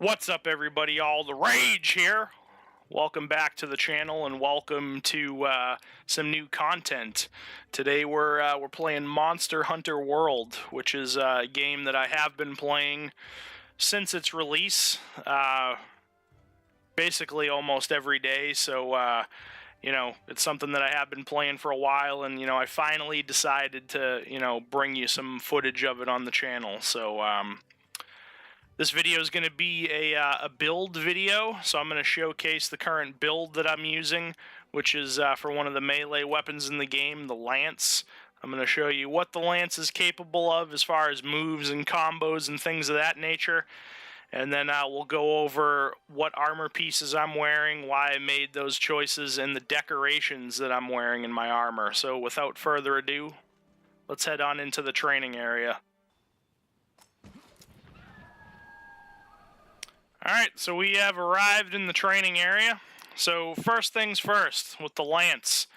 What's up, everybody? All the rage here. Welcome back to the channel, and welcome to some new content. Today we're playing Monster Hunter World, which is a game that I have been playing since its release, basically almost every day. So you know, it's something that I have been playing for a while, and I finally decided to bring you some footage of it on the channel. So this video is going to be a build video, so I'm going to showcase the current build that I'm using, which is for one of the melee weapons in the game, the lance. I'm going to show you what the lance is capable of as far as moves and combos and things of that nature. And then we'll go over what armor pieces I'm wearing, why I made those choices, and the decorations that I'm wearing in my armor. So without further ado, let's head on into the training area. Alright, so we have arrived in the training area. So first things first, with the lance.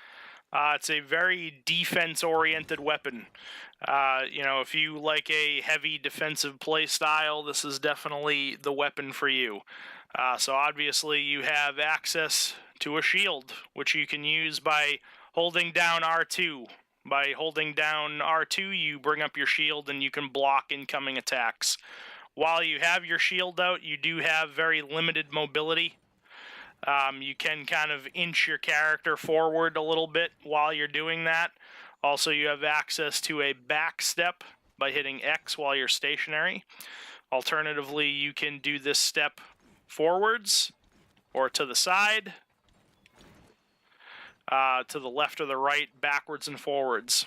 It's a very defense-oriented weapon. If you like a heavy defensive play style, this is definitely the weapon for you. So obviously you have access to a shield, which you can use by holding down R2. By holding down R2, you bring up your shield and you can block incoming attacks. While you have your shield out, you do have very limited mobility. You can kind of inch your character forward a little bit while you're doing that. Also, you have access to a back step by hitting X while you're stationary. Alternatively, you can do this step forwards or to the side, to the left or the right, backwards and forwards.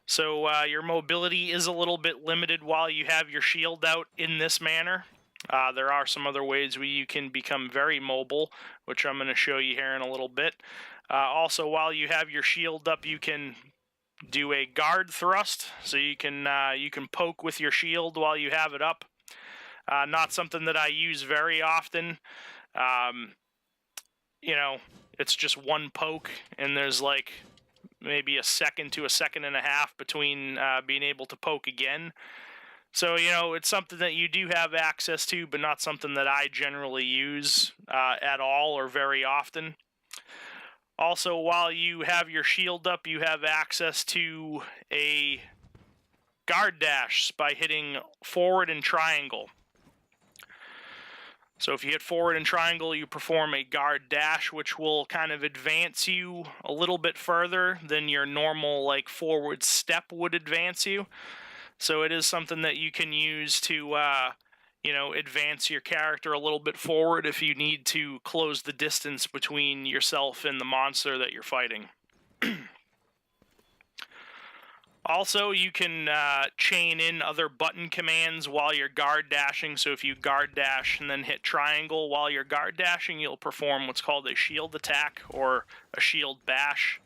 So your mobility is a little bit limited while you have your shield out in this manner. There are some other ways where you can become very mobile, which I'm going to show you here in a little bit. Also, while you have your shield up, you can do a guard thrust, so you can poke with your shield while you have it up. Not something that I use very often. It's just one poke, and there's like maybe a second to a second and a half between being able to poke again. So, it's something that you do have access to, but not something that I generally use at all or very often. Also, while you have your shield up, you have access to a guard dash by hitting forward and triangle. So if you hit forward and triangle, you perform a guard dash, which will kind of advance you a little bit further than your normal forward step would advance you. So it is something that you can use to advance your character a little bit forward if you need to close the distance between yourself and the monster that you're fighting. Also, you can chain in other button commands while you're guard dashing. So if you guard dash and then hit triangle while you're guard dashing, you'll perform what's called a shield attack or a shield bash.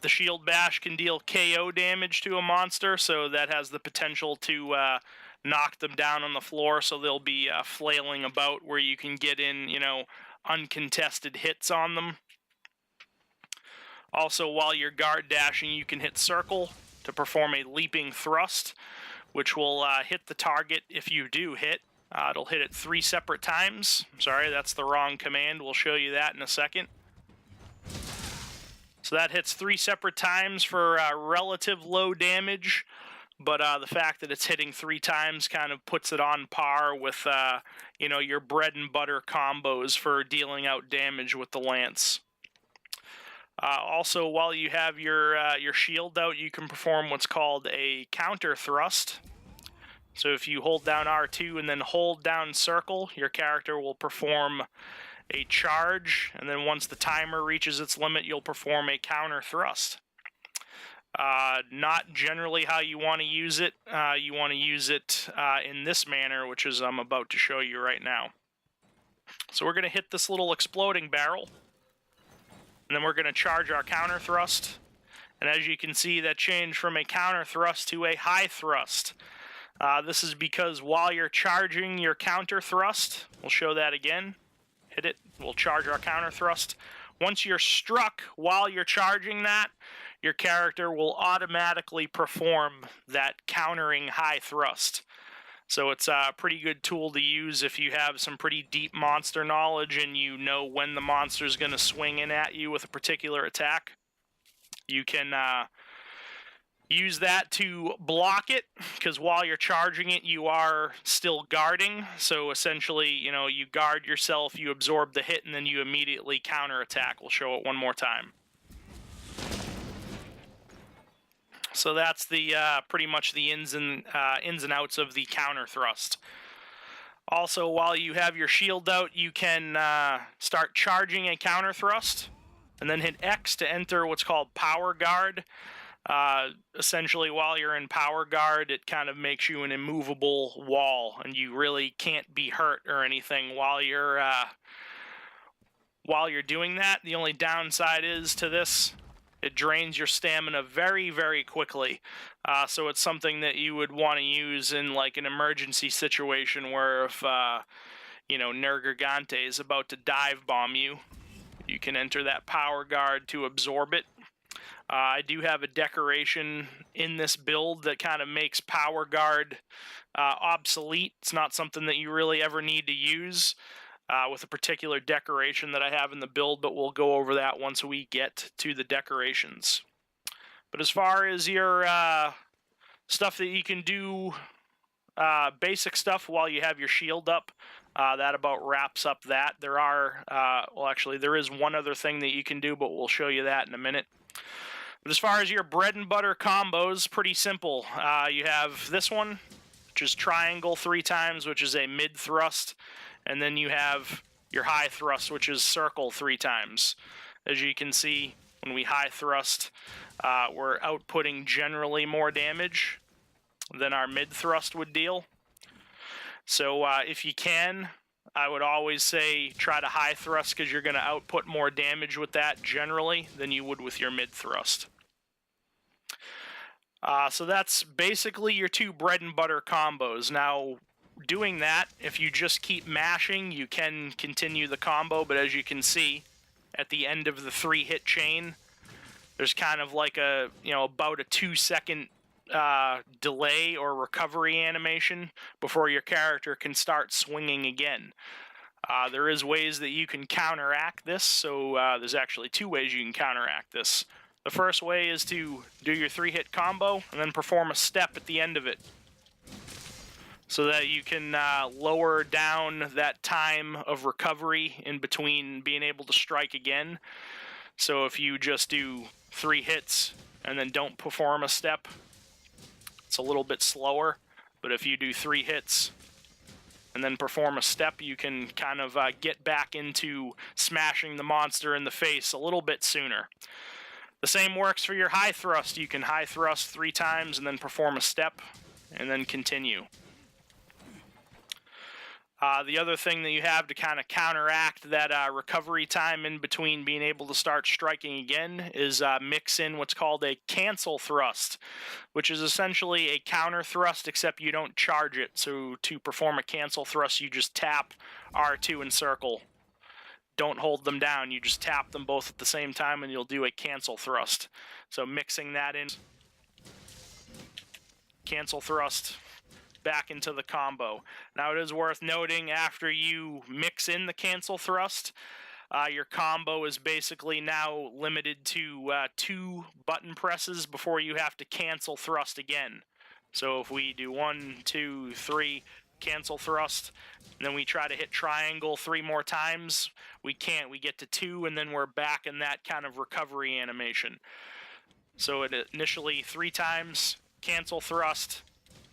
The shield bash can deal KO damage to a monster, so that has the potential to knock them down on the floor, so they'll be flailing about where you can get in, uncontested hits on them. Also, while you're guard dashing, you can hit circle to perform a leaping thrust, which will hit the target if you do hit. It'll hit it 3 separate times. Sorry, that's the wrong command. We'll show you that in a second. So that hits 3 separate times for relative low damage, but the fact that it's hitting 3 times kind of puts it on par with, your bread and butter combos for dealing out damage with the lance. Also, while you have your shield out, you can perform what's called a counter thrust. So if you hold down R2 and then hold down circle, your character will perform a charge, and then once the timer reaches its limit, you'll perform a counter thrust. Not generally how you want to use it. You want to use it in this manner, which is I'm about to show you right now. So we're going to hit this little exploding barrel, and then we're going to charge our counter thrust. And as you can see, that changed from a counter thrust to a high thrust. This is because while you're charging your counter thrust, we'll show that again. Hit it, we'll charge our counter thrust. Once you're struck while you're charging that, your character will automatically perform that countering high thrust. So it's a pretty good tool to use if you have some pretty deep monster knowledge and you know when the monster is going to swing in at you with a particular attack. You can use that to block it, because while you're charging it, you are still guarding. So essentially, you know, you guard yourself, you absorb the hit, and then you immediately counterattack. We'll show it one more time. So that's the pretty much the ins and outs of the counter thrust. Also, while you have your shield out, you can start charging a counter thrust, and then hit X to enter what's called Power Guard. Essentially, while you're in Power Guard, it kind of makes you an immovable wall, and you really can't be hurt or anything while you're doing that. The only downside is to this, it drains your stamina very, very quickly. So it's something that you would want to use in like an emergency situation where if Nergigante is about to dive bomb you, you can enter that Power Guard to absorb it. I do have a decoration in this build that kind of makes Power Guard obsolete. It's not something that you really ever need to use with a particular decoration that I have in the build, but we'll go over that once we get to the decorations. But as far as your stuff that you can do, basic stuff while you have your shield up, that about wraps up that. There is one other thing that you can do, but we'll show you that in a minute. But as far as your bread and butter combos, pretty simple. You have this one, which is triangle 3 times, which is a mid thrust, and then you have your high thrust, which is circle 3 times. As you can see, when we high thrust, we're outputting generally more damage than our mid thrust would deal. So if you can, I would always say try to high thrust, because you're going to output more damage with that generally than you would with your mid thrust. So that's basically your 2 bread and butter combos. Now, doing that, if you just keep mashing, you can continue the combo, but as you can see, at the end of the 3-hit chain, there's kind of like about a 2-second delay or recovery animation before your character can start swinging again. There is ways that you can counteract this, so there's actually 2 ways you can counteract this. The first way is to do your 3-hit combo and then perform a step at the end of it, so that you can lower down that time of recovery in between being able to strike again. So if you just do 3 hits and then don't perform a step, it's a little bit slower. But if you do 3 hits and then perform a step, you can kind of get back into smashing the monster in the face a little bit sooner. The same works for your high thrust. You can high thrust 3 times and then perform a step and then continue. The other thing that you have to kind of counteract that recovery time in between being able to start striking again is mix in what's called a cancel thrust, which is essentially a counter thrust, except you don't charge it. So to perform a cancel thrust, you just tap R2 and circle. Don't hold them down. You just tap them both at the same time and you'll do a cancel thrust. So mixing that in, cancel thrust, back into the combo. Now, it is worth noting, after you mix in the cancel thrust, your combo is basically now limited to 2 button presses before you have to cancel thrust again. So if we do 1, 2, 3, cancel thrust, and then we try to hit triangle 3 more times, we can't. We get to 2, and then we're back in that kind of recovery animation. So it initially 3 times, cancel thrust,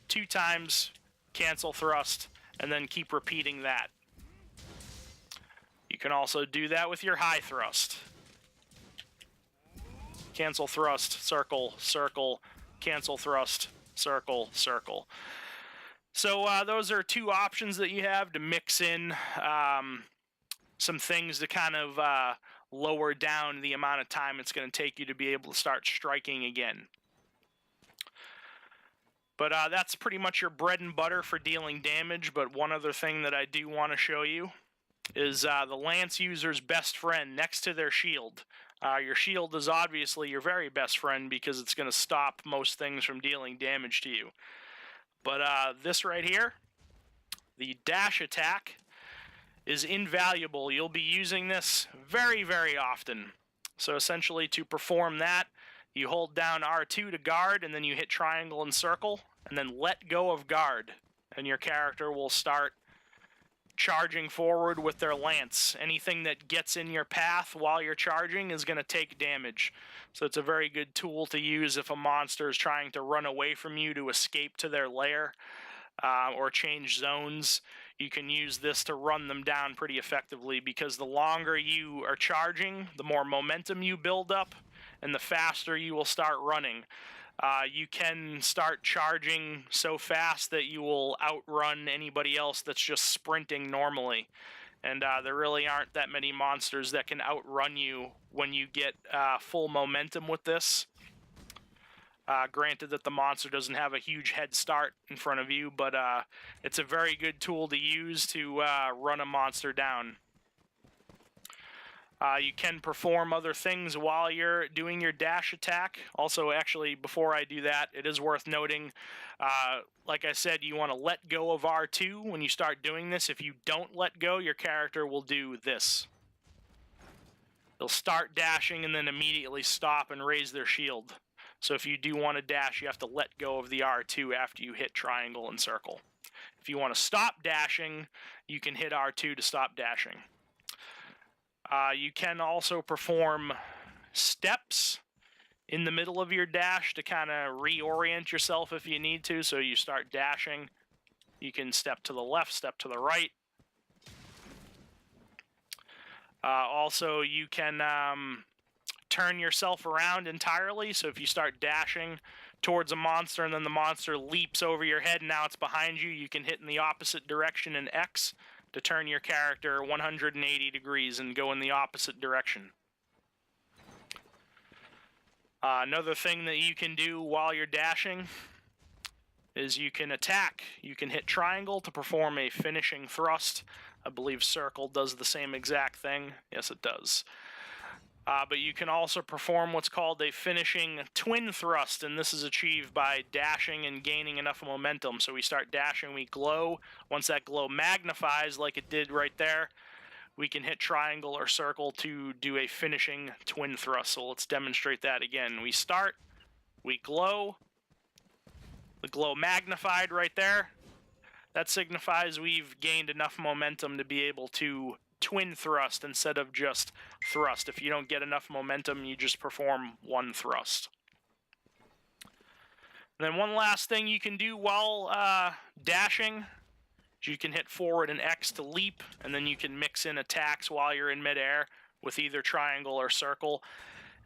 2 times, cancel thrust, and then keep repeating that. You can also do that with your high thrust. Cancel thrust, circle, circle, cancel thrust, circle, circle. So those are 2 options that you have to mix in some things to kind of lower down the amount of time it's going to take you to be able to start striking again. But that's pretty much your bread and butter for dealing damage. But one other thing that I do want to show you is the Lance user's best friend next to their shield. Your shield is obviously your very best friend because it's going to stop most things from dealing damage to you. But this right here The dash attack is invaluable. You'll be using this very, very often. So essentially, to perform that, you hold down R2 to guard, and then you hit triangle and circle, and then let go of guard, and your character will start charging forward with their lance. Anything that gets in your path while you're charging is going to take damage. So it's a very good tool to use if a monster is trying to run away from you to escape to their lair or change zones. You can use this to run them down pretty effectively, because the longer you are charging, the more momentum you build up, and the faster you will start running. You can start charging so fast that you will outrun anybody else that's just sprinting normally. And there really aren't that many monsters that can outrun you when you get full momentum with this. Granted that the monster doesn't have a huge head start in front of you, but it's a very good tool to use to run a monster down. You can perform other things while you're doing your dash attack. Also, actually, before I do that, it is worth noting, like I said, you want to let go of R2 when you start doing this. If you don't let go, your character will do this. They'll start dashing and then immediately stop and raise their shield. So if you do want to dash, you have to let go of the R2 after you hit triangle and circle. If you want to stop dashing, you can hit R2 to stop dashing. You can also perform steps in the middle of your dash to kind of reorient yourself if you need to. So you start dashing, you can step to the left, step to the right. Also, you can turn yourself around entirely. So if you start dashing towards a monster and then the monster leaps over your head and now it's behind you, you can hit in the opposite direction in X to turn your character 180 degrees and go in the opposite direction. Another thing that you can do while you're dashing is you can attack. You can hit triangle to perform a finishing thrust. I believe circle does the same exact thing. Yes, it does. But you can also perform what's called a finishing twin thrust, and this is achieved by dashing and gaining enough momentum. So we start dashing, we glow. Once that glow magnifies, like it did right there, we can hit triangle or circle to do a finishing twin thrust. So let's demonstrate that again. We start, we glow, the glow magnified right there. That signifies we've gained enough momentum to be able to twin thrust instead of just thrust. If you don't get enough momentum, you just perform one thrust. And then one last thing you can do while dashing is you can hit forward and X to leap, and then you can mix in attacks while you're in midair with either triangle or circle.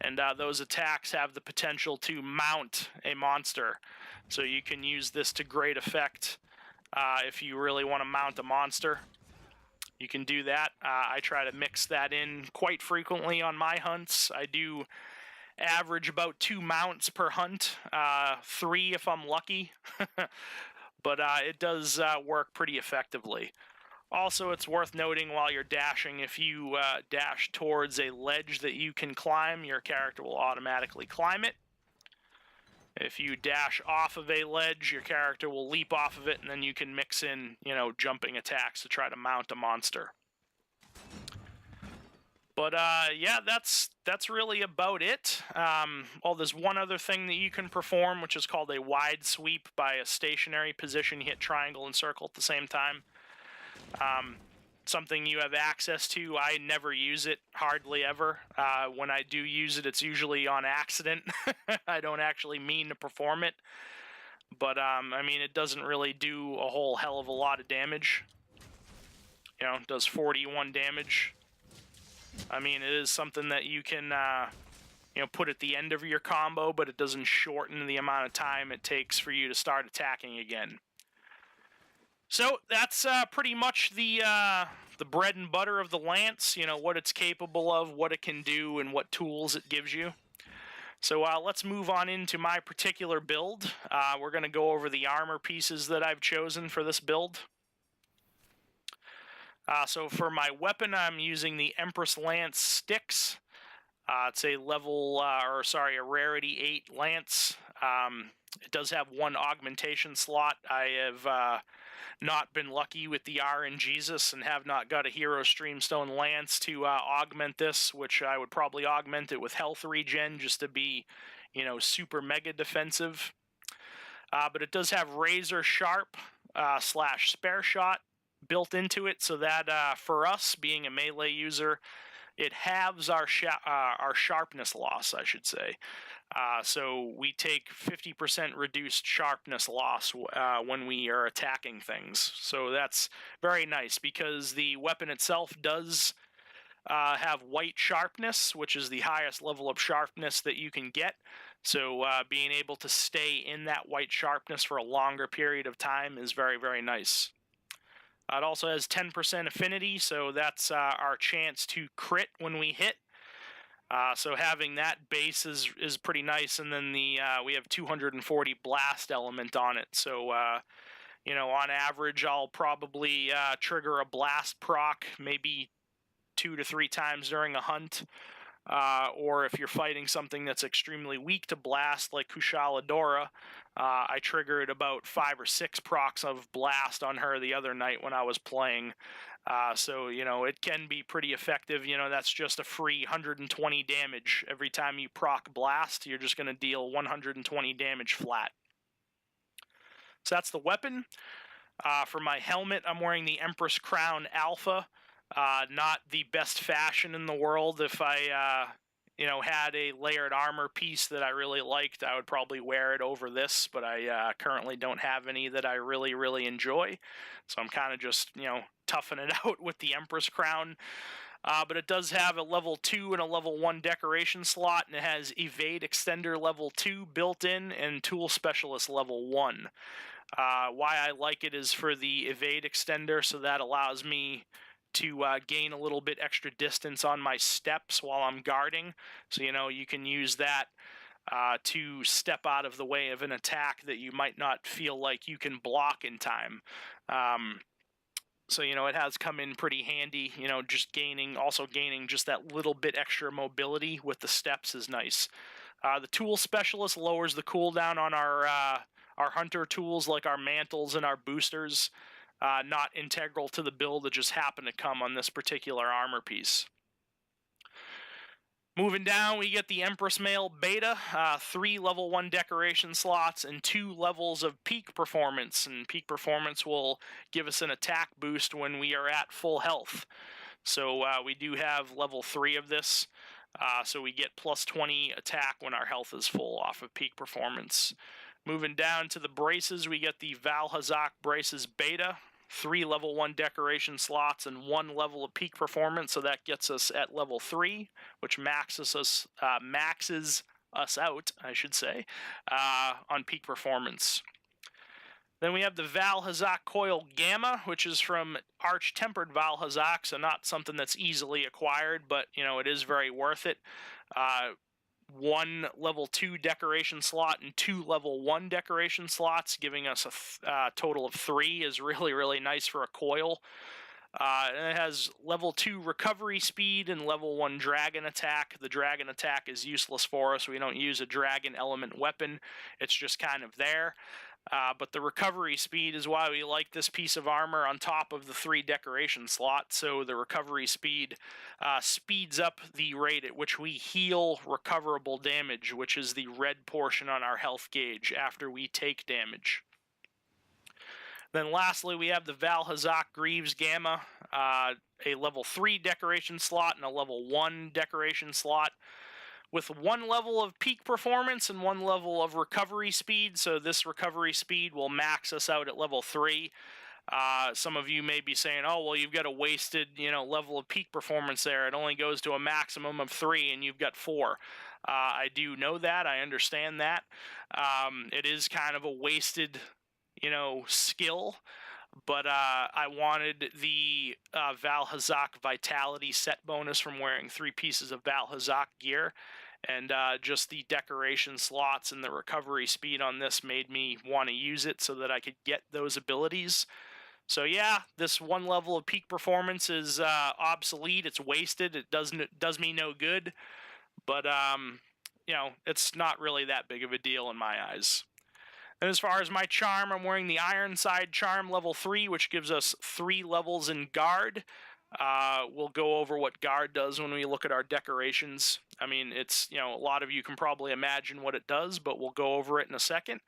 And those attacks have the potential to mount a monster. So you can use this to great effect if you really want to mount a monster. You can do that. I try to mix that in quite frequently on my hunts. I do average about 2 mounts per hunt, 3 if I'm lucky, but it does work pretty effectively. Also, it's worth noting while you're dashing, if you dash towards a ledge that you can climb, your character will automatically climb it. If you dash off of a ledge, your character will leap off of it, and then you can mix in, jumping attacks to try to mount a monster. But yeah, that's really about it. There's one other thing that you can perform, which is called a wide sweep by a stationary position. You hit triangle and circle at the same time. Something you have access to. I never use it, hardly ever. When I do use it, it's usually on accident. I don't actually mean to perform it. But, it doesn't really do a whole hell of a lot of damage. It does 41 damage. It is something that you can, put at the end of your combo, but it doesn't shorten the amount of time it takes for you to start attacking again. So that's pretty much the bread and butter of the lance, what it's capable of, what it can do, and what tools it gives you. So let's move on into my particular build. We're going to go over the armor pieces that I've chosen for this build. So for my weapon, I'm using the Empress Lance Sticks. It's a a rarity 8 lance. It does have one augmentation slot. I have not been lucky with the RNGesus and have not got a Hero Streamstone Lance to augment this, which I would probably augment it with health regen just to be, super mega defensive. But it does have Razor Sharp slash Spare Shot built into it, so that for us, being a melee user, it halves our sharpness loss, I should say. So we take 50% reduced sharpness loss when we are attacking things. So that's very nice because the weapon itself does have white sharpness, which is the highest level of sharpness that you can get. So being able to stay in that white sharpness for a longer period of time is very, very nice. It also has 10% affinity, so that's our chance to crit when we hit. So having that base is pretty nice, and then we have 240 blast element on it. So on average, I'll probably trigger a blast proc maybe 2 to 3 times during a hunt. Or if you're fighting something that's extremely weak to blast, like Kushala Dora, I triggered about 5 or 6 procs of blast on her the other night when I was playing. So, it can be pretty effective. That's just a free 120 damage. Every time you proc blast, you're just going to deal 120 damage flat. So that's the weapon. For my helmet, I'm wearing the Empress Crown Alpha. Not the best fashion in the world. If I, had a layered armor piece that I really liked, I would probably wear it over this, but I currently don't have any that I really, really enjoy. So I'm kind of just, toughing it out with the Empress Crown. But it does have a level 2 and a level 1 decoration slot, and it has Evade Extender level 2 built in and Tool Specialist level 1. Why I like it is for the Evade Extender, so that allows me to gain a little bit extra distance on my steps while I'm guarding. So, you can use that to step out of the way of an attack that you might not feel like you can block in time. So, it has come in pretty handy, just gaining just that little bit extra mobility with the steps is nice. The Tool Specialist lowers the cooldown on our hunter tools like our mantles and our boosters. Not integral to the build, that just happen to come on this particular armor piece. Moving down, we get the Empress Mail Beta, 3 level 1 decoration slots and 2 levels of peak performance. And peak performance will give us an attack boost when we are at full health. So we do have level 3 of this, so we get plus 20 attack when our health is full off of peak performance. Moving down to the braces, we get the Valhazak Braces Beta, 3 level 1 decoration slots and 1 level of peak performance, so that gets us at level 3, which maxes us out, I should say, on peak performance. Then we have the Valhazak Coil Gamma, which is from Arch-Tempered Valhazak, so not something that's easily acquired, but, it is very worth it. 1 level 2 decoration slot and 2 level 1 decoration slots, giving us a total of 3 is really, really nice for a coil. And it has level 2 recovery speed and level 1 dragon attack. The dragon attack is useless for us. We don't use a dragon element weapon. It's just kind of there. But the recovery speed is why we like this piece of armor on top of the 3 decoration slots. So the recovery speed speeds up the rate at which we heal recoverable damage, which is the red portion on our health gauge after we take damage. Then lastly, we have the Valhazak Greaves Gamma, a level 3 decoration slot and a level 1 decoration slot, with 1 level of peak performance and 1 level of recovery speed. So this recovery speed will max us out at level 3. Some of you may be saying, oh, well, you've got a wasted, level of peak performance there. It only goes to a maximum of 3 and you've got 4. I do know that. I understand that. It is kind of a wasted, skill. But I wanted the Valhazak Vitality set bonus from wearing 3 pieces of Valhazak gear. And just the decoration slots and the recovery speed on this made me want to use it so that I could get those abilities. So yeah, this 1 level of peak performance is obsolete. It's wasted. It does me no good. But, it's not really that big of a deal in my eyes. And as far as my charm, I'm wearing the Ironside Charm level 3, which gives us 3 levels in guard. We'll go over what guard does when we look at our decorations. I mean, it's, a lot of you can probably imagine what it does, but we'll go over it in a second.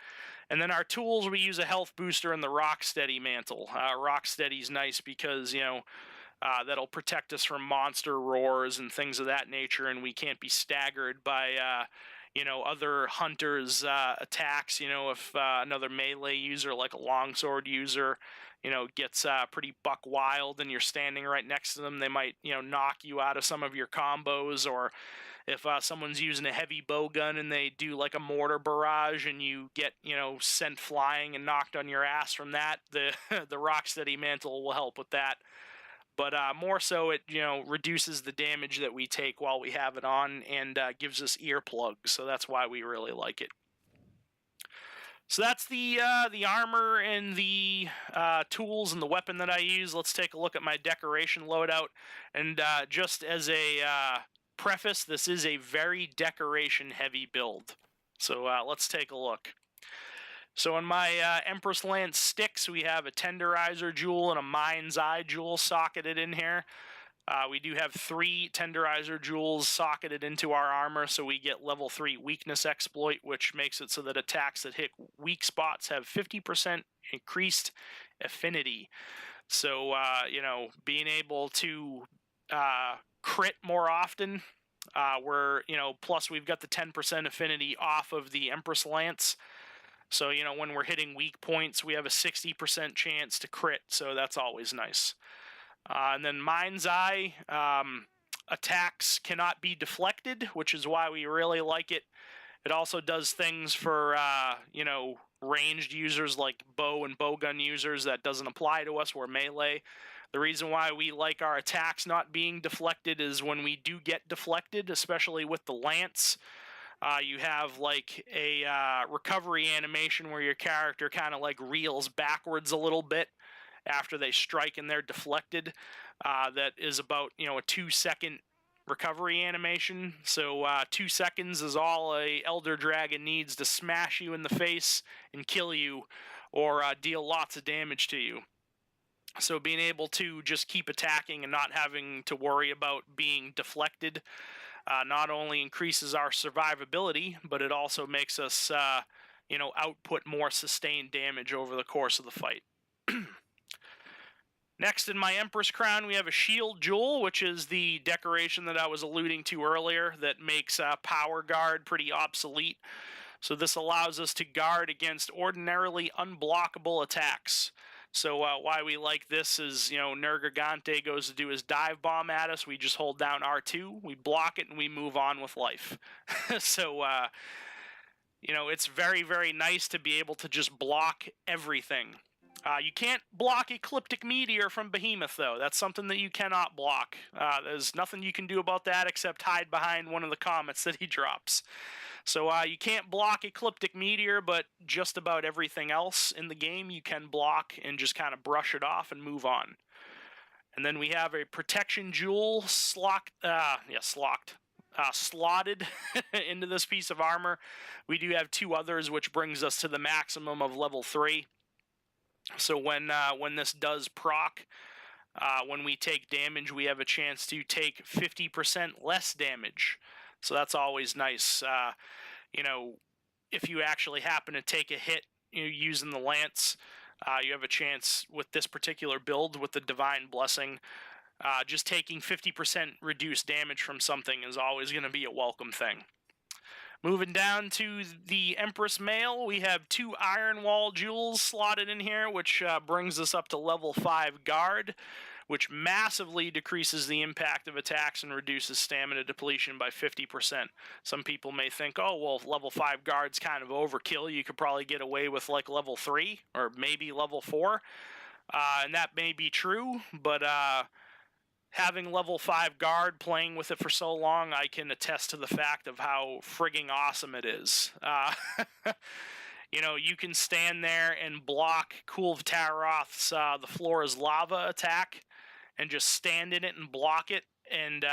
And then our tools, we use a health booster and the Rocksteady mantle. Rocksteady's nice because, that'll protect us from monster roars and things of that nature, and we can't be staggered by other hunters' attacks. If another melee user, like a longsword user, gets pretty buck wild and you're standing right next to them, they might, knock you out of some of your combos. Or if someone's using a heavy bow gun and they do like a mortar barrage and you get, sent flying and knocked on your ass from that, the Rocksteady mantle will help with that. But more so, it reduces the damage that we take while we have it on, and gives us earplugs. So that's why we really like it. So that's the armor and the tools and the weapon that I use. Let's take a look at my decoration loadout. And just as a preface, this is a very decoration-heavy build. So let's take a look. So in my Empress Lance sticks, we have a Tenderizer Jewel and a Mind's Eye Jewel socketed in here. We do have 3 Tenderizer Jewels socketed into our armor, so we get level 3 weakness exploit, which makes it so that attacks that hit weak spots have 50% increased affinity. So, being able to crit more often, plus we've got the 10% affinity off of the Empress Lance. So, when we're hitting weak points, we have a 60% chance to crit, so that's always nice. And then Mind's Eye, attacks cannot be deflected, which is why we really like it. It also does things for, ranged users like bow and bowgun users. That doesn't apply to us. We're melee. The reason why we like our attacks not being deflected is when we do get deflected, especially with the lance, you have like a recovery animation where your character kind of like reels backwards a little bit after they strike and they're deflected. That is about, a 2-second recovery animation. So 2 seconds is all a Elder Dragon needs to smash you in the face and kill you, or deal lots of damage to you. So being able to just keep attacking and not having to worry about being deflected not only increases our survivability, but it also makes us, output more sustained damage over the course of the fight. Next, in my Empress Crown, we have a Shield Jewel, which is the decoration that I was alluding to earlier that makes Power Guard pretty obsolete. So this allows us to guard against ordinarily unblockable attacks. So why we like this is, Nergigante goes to do his dive bomb at us. We just hold down R2, we block it, and we move on with life. So, it's very, very nice to be able to just block everything. You can't block Ecliptic Meteor from Behemoth, though. That's something that you cannot block. There's nothing you can do about that except hide behind one of the comets that he drops. So you can't block Ecliptic Meteor, but just about everything else in the game you can block and just kind of brush it off and move on. And then we have a Protection Jewel slotted into this piece of armor. We do have 2 others, which brings us to the maximum of level 3. So when this does proc, when we take damage, we have a chance to take 50% less damage. So that's always nice. If you actually happen to take a hit using the lance, you have a chance with this particular build with the Divine Blessing. Just taking 50% reduced damage from something is always going to be a welcome thing. Moving down to the Empress Mail, we have 2 Iron Wall Jewels slotted in here, which brings us up to level 5 Guard, which massively decreases the impact of attacks and reduces stamina depletion by 50%. Some people may think, oh, well, level 5 Guard's kind of overkill. You could probably get away with like level 3 or maybe level 4. And that may be true, but having level 5 Guard, playing with it for so long, I can attest to the fact of how frigging awesome it is. You can stand there and block Kulv Taroth's The Floor is Lava attack and just stand in it and block it, and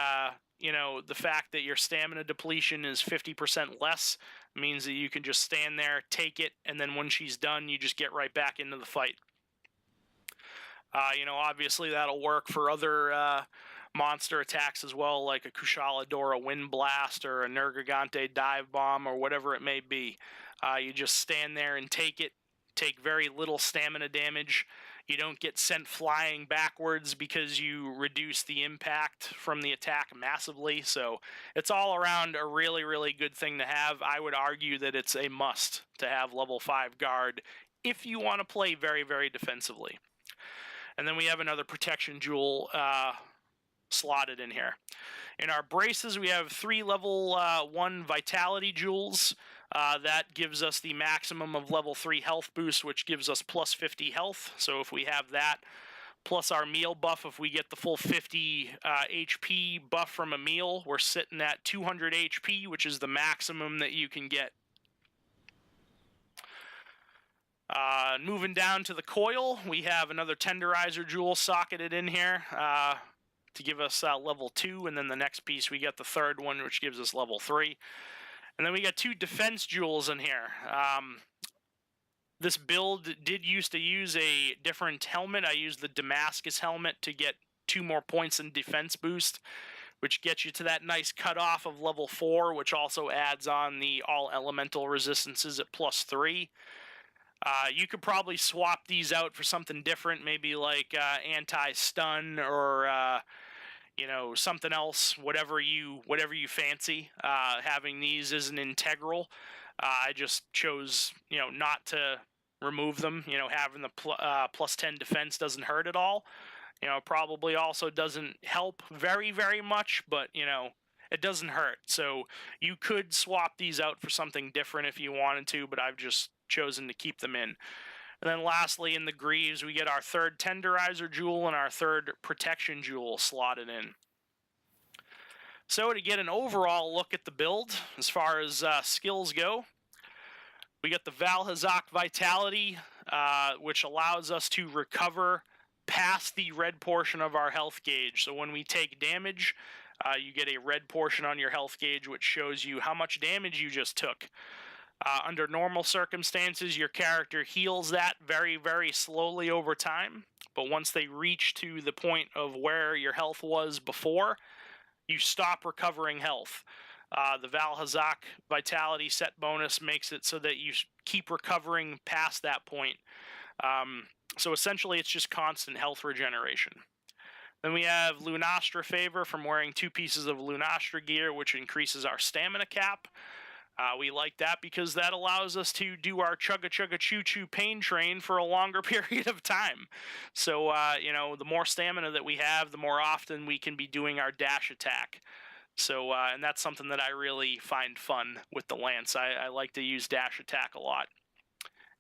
you know, the fact that your stamina depletion is 50% less means that you can just stand there, take it, and then when she's done, you just get right back into the fight. You know, obviously that'll work for other monster attacks as well, like a Kushala Wind Blast or a Nergigante Dive Bomb or whatever it may be. You just stand there and take it, take very little stamina damage. You don't get sent flying backwards because you reduce the impact from the attack massively. So it's all around a really, really good thing to have. I would argue that it's a must to have level 5 guard if you want to play very, very defensively. And then we have another protection jewel slotted in here. In our braces, we have 3 level 1 vitality jewels. That gives us the maximum of level 3 health boost, which gives us plus 50 health. So if we have that, plus our meal buff, if we get the full 50 HP buff from a meal, we're sitting at 200 HP, which is the maximum that you can get. Moving down to the coil, we have another tenderizer jewel socketed in here to give us level 2, and then the next piece we get the third one, which gives us level 3. And then we got 2 defense jewels in here. This build did used to use a different helmet. I used the Damascus helmet to get 2 more points in defense boost, which gets you to that nice cutoff of level 4, which also adds on the all elemental resistances at plus 3. You could probably swap these out for something different, maybe like anti-stun or you know, something else, whatever you fancy. Having these as an integral, I just chose, you know, not to remove them. You know, having the plus 10 defense doesn't hurt at all. You know, probably also doesn't help very, very much, but, you know, it doesn't hurt. So you could swap these out for something different if you wanted to, but I've just chosen to keep them in. And then lastly, in the greaves, we get our 3rd tenderizer jewel and our 3rd protection jewel slotted in. So to get an overall look at the build, as far as skills go, we get the Valhazak Vitality, which allows us to recover past the red portion of our health gauge. So when we take damage, you get a red portion on your health gauge, which shows you how much damage you just took. Under normal circumstances, your character heals that very, very slowly over time. But once they reach to the point of where your health was before, you stop recovering health. The Valhazak Vitality set bonus makes it so that you keep recovering past that point. So essentially, it's just constant health regeneration. Then we have Lunastra Favor from wearing 2 pieces of Lunastra gear, which increases our stamina cap. We like that because that allows us to do our chugga chugga choo choo pain train for a longer period of time. So, you know, the more stamina that we have, the more often we can be doing our dash attack. So, and that's something that I really find fun with the Lance. I like to use dash attack a lot.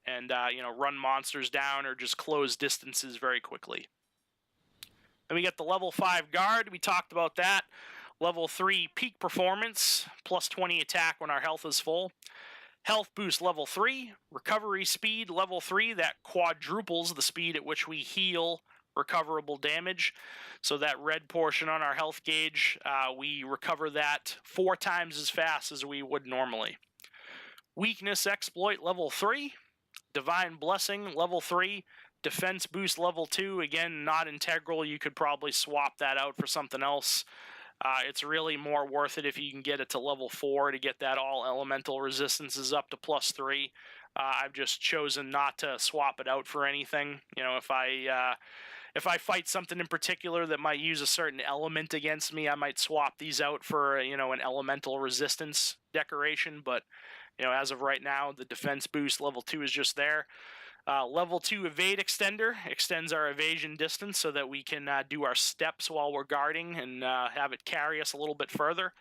And, you know, run monsters down or just close distances very quickly. Then we get the level 5 guard. We talked about that. Level 3 peak performance, plus 20 attack when our health is full. Health boost level 3. Recovery speed level 3. That quadruples the speed at which we heal recoverable damage. So that red portion on our health gauge, we recover that 4 times as fast as we would normally. Weakness exploit level 3. Divine blessing level 3. Defense boost level 2. Again, not integral. You could probably swap that out for something else. It's really more worth it if you can get it to level 4 to get that all elemental resistances up to plus 3. I've just chosen not to swap it out for anything. You know, if I fight something in particular that might use a certain element against me, I might swap these out for, you know, an elemental resistance decoration. But, you know, as of right now, the defense boost level 2 is just there. Level 2 evade extender extends our evasion distance so that we can do our steps while we're guarding and have it carry us a little bit further.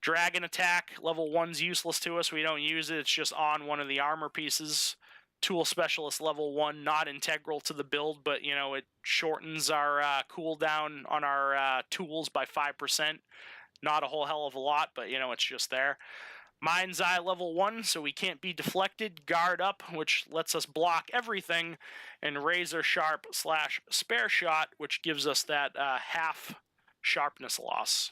Dragon attack, level 1's useless to us. We don't use it. It's just on one of the armor pieces. Tool specialist level 1, not integral to the build, but, you know, it shortens our cooldown on our tools by 5%. Not a whole hell of a lot, but, you know, it's just there. Mind's Eye level 1, so we can't be deflected. Guard up, which lets us block everything. And Razor Sharp / Spare Shot, which gives us that half sharpness loss.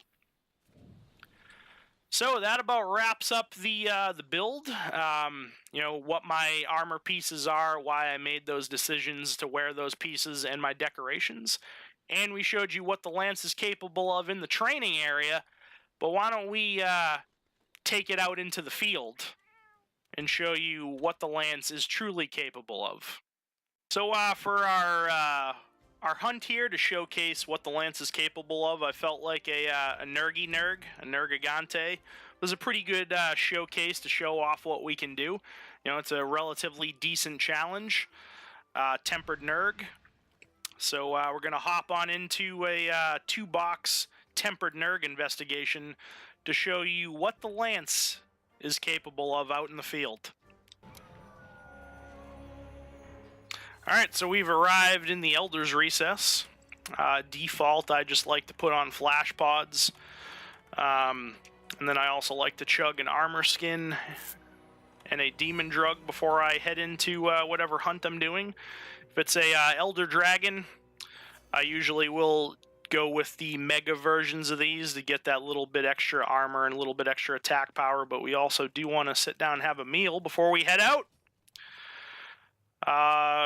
So that about wraps up the build. You know what my armor pieces are, why I made those decisions to wear those pieces, and my decorations. And we showed you what the lance is capable of in the training area. But why don't we take it out into the field and show you what the lance is truly capable of? So for our hunt here to showcase what the lance is capable of, I felt like a Nergigante was a pretty good showcase to show off what we can do. You know, it's a relatively decent challenge, tempered Nerg. So we're going to hop on into a 2-box tempered Nerg investigation to show you what the lance is capable of out in the field. Alright, so we've arrived in the Elder's Recess. Default, I just like to put on flash pods. And then I also like to chug an armor skin and a demon drug before I head into whatever hunt I'm doing. If it's a Elder Dragon, I usually will go with the mega versions of these to get that little bit extra armor and a little bit extra attack power, but we also do want to sit down and have a meal before we head out.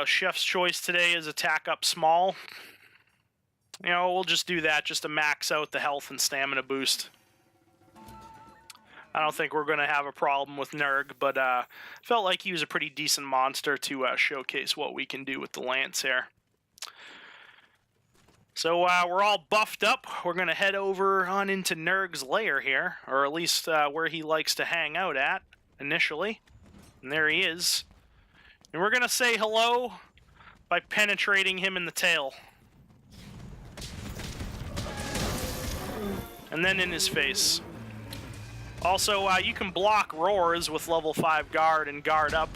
Chef's choice today is attack up small. You know, we'll just do that just to max out the health and stamina boost. I don't think we're going to have a problem with Nerg, but felt like he was a pretty decent monster to showcase what we can do with the lance here. So we're all buffed up. We're going to head over on into Nerg's lair here, or at least where he likes to hang out at initially. And there he is. And we're going to say hello by penetrating him in the tail. And then in his face. Also, you can block roars with level 5 guard and guard up,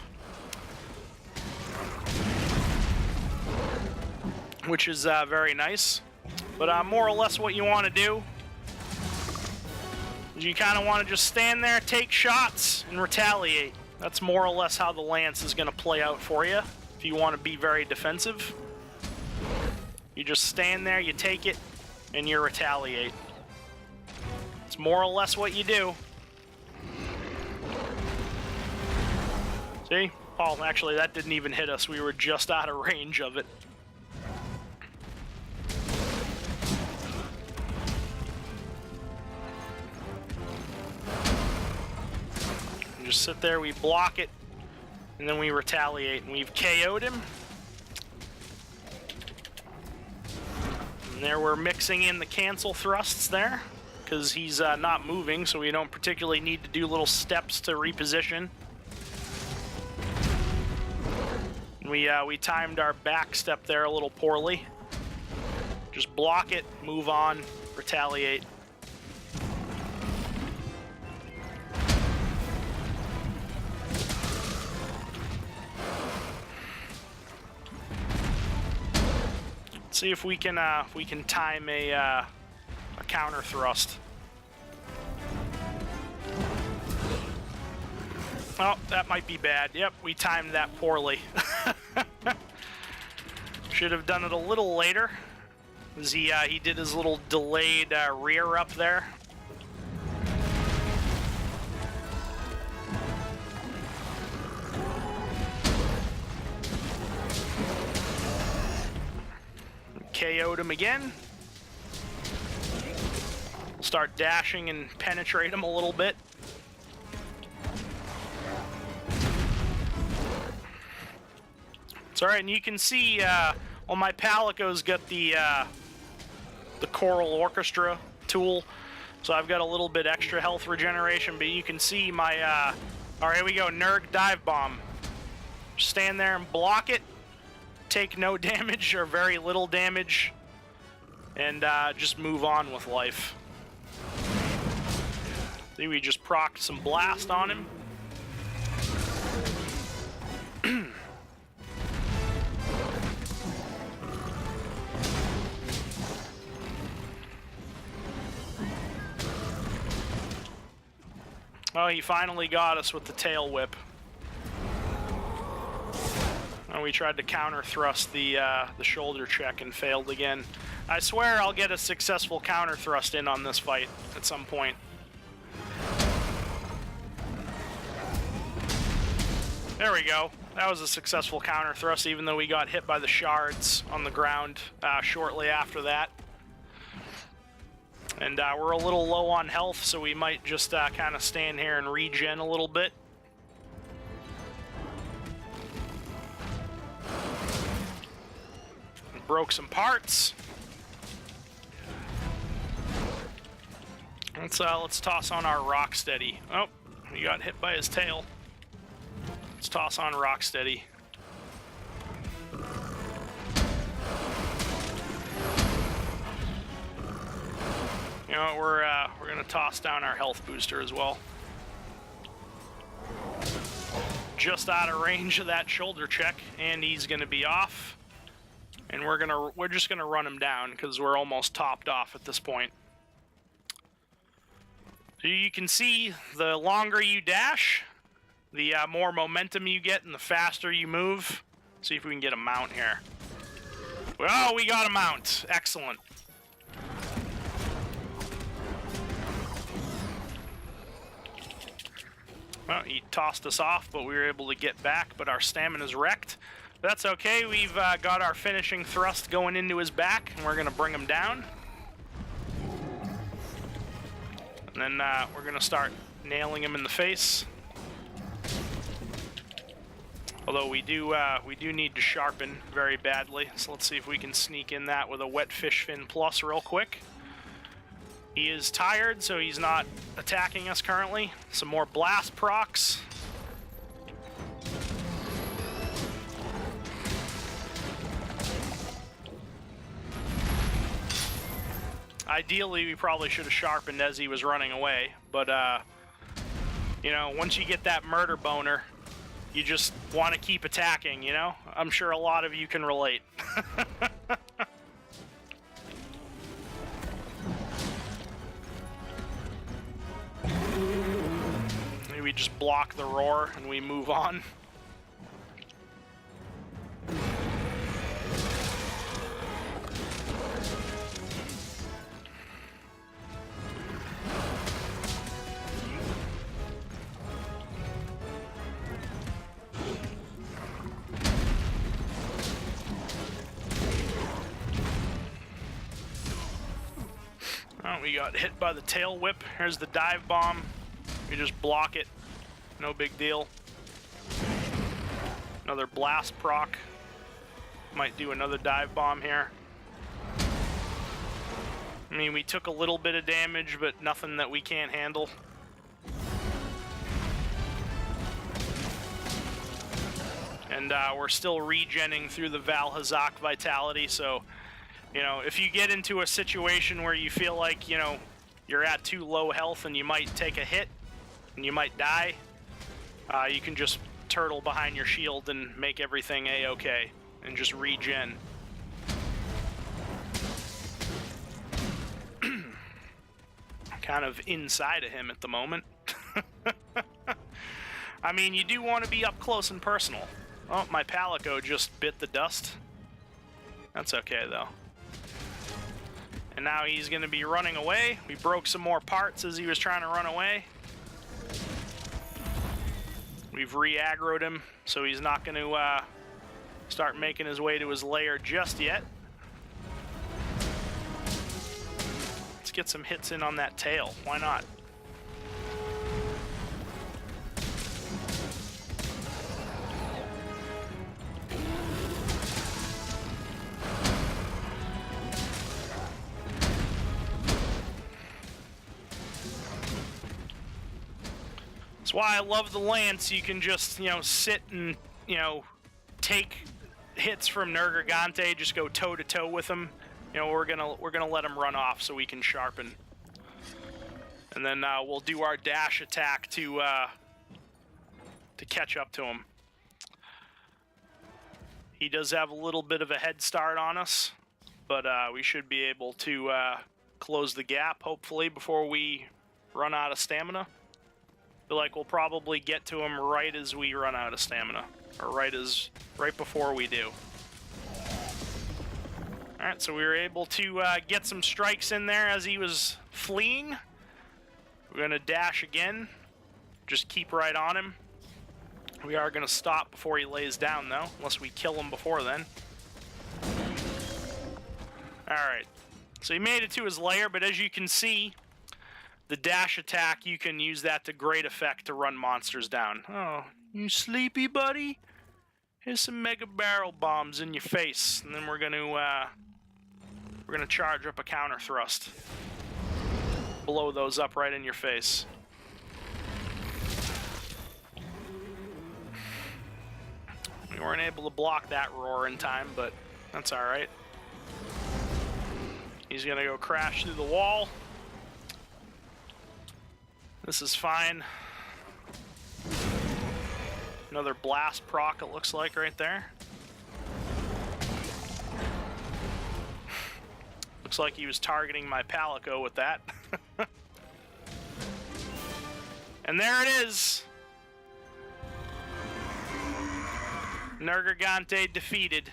which is very nice. But more or less what you want to do is you kind of want to just stand there, take shots, and retaliate. That's more or less how the lance is going to play out for you if you want to be very defensive. You just stand there, you take it, and you retaliate. It's more or less what you do. See? Oh, actually, that didn't even hit us. We were just out of range of it. We just sit there, we block it, and then we retaliate, and we've KO'd him. And there we're mixing in the cancel thrusts there, because he's not moving, so we don't particularly need to do little steps to reposition. We timed our back step there a little poorly. Just block it, move on, retaliate. Let's see if we can time a counter thrust. Oh, that might be bad. Yep, we timed that poorly. Should have done it a little later. As he did his little delayed rear up there. KO'd him again. Start dashing and penetrate him a little bit. It's alright, and you can see, well, my Palico's got the Choral Orchestra tool, so I've got a little bit extra health regeneration, but you can see my, alright, here we go, Nerg Dive Bomb. Stand there and block it, take no damage or very little damage, and just move on with life. See, we just procced some blast on him. Oh, he finally got us with the tail whip. And we tried to counter thrust the shoulder check and failed again. I swear I'll get a successful counter thrust in on this fight at some point. There we go. That was a successful counter thrust, even though we got hit by the shards on the ground shortly after that. And we're a little low on health, so we might just kind of stand here and regen a little bit. Broke some parts. Let's toss on our Rocksteady. Oh, we got hit by his tail. Let's toss on Rocksteady. You know what, we're gonna toss down our health booster as well. Just out of range of that shoulder check, and he's gonna be off. And we're just gonna run him down because we're almost topped off at this point. So you can see the longer you dash, the more momentum you get and the faster you move. See if we can get a mount here. Oh, we got a mount. Excellent. Well, he tossed us off, but we were able to get back, but our stamina's wrecked. That's okay. We've got our finishing thrust going into his back, and we're going to bring him down. And then we're going to start nailing him in the face. Although we do need to sharpen very badly, so let's see if we can sneak in that with a Wet Fish Fin Plus real quick. He is tired, so he's not attacking us currently. Some more blast procs. Ideally, we probably should have sharpened as he was running away, but you know, once you get that murder boner, you just want to keep attacking, you know? I'm sure a lot of you can relate. Maybe we just block the roar and we move on. Oh, we got hit by the tail whip. Here's the dive bomb. We just block it. No big deal. Another blast proc. Might do another dive bomb here. I mean, we took a little bit of damage, but nothing that we can't handle. And we're still regenning through the Valhazak Vitality, so you know, if you get into a situation where you feel like, you know, you're at too low health and you might take a hit and you might die, you can just turtle behind your shield and make everything a-okay and just regen. Kind of inside of him at the moment. I mean, you do want to be up close and personal. Oh, my Palico just bit the dust. That's okay, though. And now he's going to be running away. We broke some more parts as he was trying to run away. We've re-aggroed him, so he's not going to start making his way to his lair just yet. Let's get some hits in on that tail. Why not? That's why I love the Lance. You can just, you know, sit and, you know, take hits from Nergigante, just go toe to toe with him. You know, we're gonna let him run off so we can sharpen, and then we'll do our dash attack to catch up to him. He does have a little bit of a head start on us, but we should be able to close the gap hopefully before we run out of stamina. Feel like we'll probably get to him right as we run out of stamina, or right before we do. All right, so we were able to get some strikes in there as he was fleeing. We're gonna dash again, just keep right on him, We are going to stop before he lays down, though, unless we kill him before then. Alright, so he made it to his lair, but as you can see, the dash attack, you can use that to great effect to run monsters down. Oh, you sleepy, buddy? Here's some mega barrel bombs in your face, and then we're gonna charge up a counter thrust. Blow those up right in your face. We weren't able to block that roar in time, but that's alright. He's gonna go crash through the wall. This is fine. Another blast proc, it looks like, right there. Looks like he was targeting my Palico with that. And there it is! Nergigante defeated.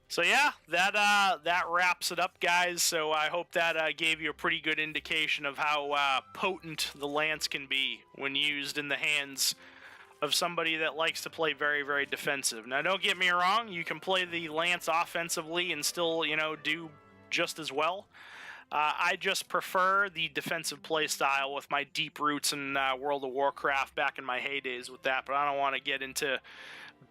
So yeah, that wraps it up, guys. So I hope that gave you a pretty good indication of how potent the lance can be when used in the hands of somebody that likes to play very, very defensive. Now, don't get me wrong, you can play the lance offensively and still, you know, do just as well. I just prefer the defensive play style with my deep roots in World of Warcraft back in my heydays with that, but I don't want to get into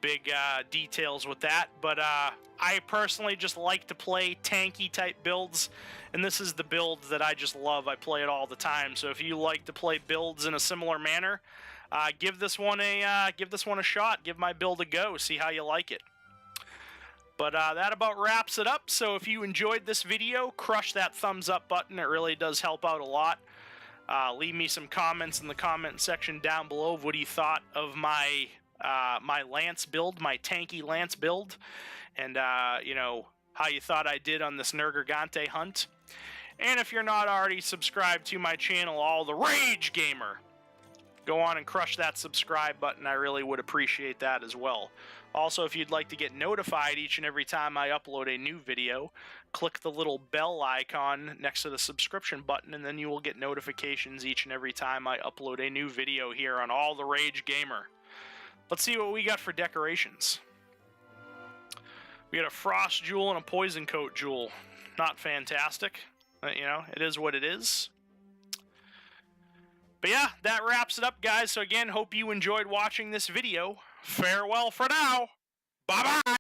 big details with that. But I personally just like to play tanky type builds, and this is the build that I just love. I play it all the time. So if you like to play builds in a similar manner, give this one a shot. Give my build a go. See how you like it. But that about wraps it up. So if you enjoyed this video, crush that thumbs up button. It really does help out a lot. Leave me some comments in the comment section down below of what you thought of my my lance build, my tanky lance build, and you know, how you thought I did on this Nergigante hunt. And if you're not already subscribed to my channel, All the Rage Gamer, go on and crush that subscribe button. I really would appreciate that as well. Also, if you'd like to get notified each and every time I upload a new video, click the little bell icon next to the subscription button, and then you will get notifications each and every time I upload a new video here on All the Rage Gamer. Let's see what we got for decorations. We got a frost jewel and a poison coat jewel. Not fantastic. You know, it is what it is. But yeah, that wraps it up, guys. So again, hope you enjoyed watching this video. Farewell for now. Bye-bye.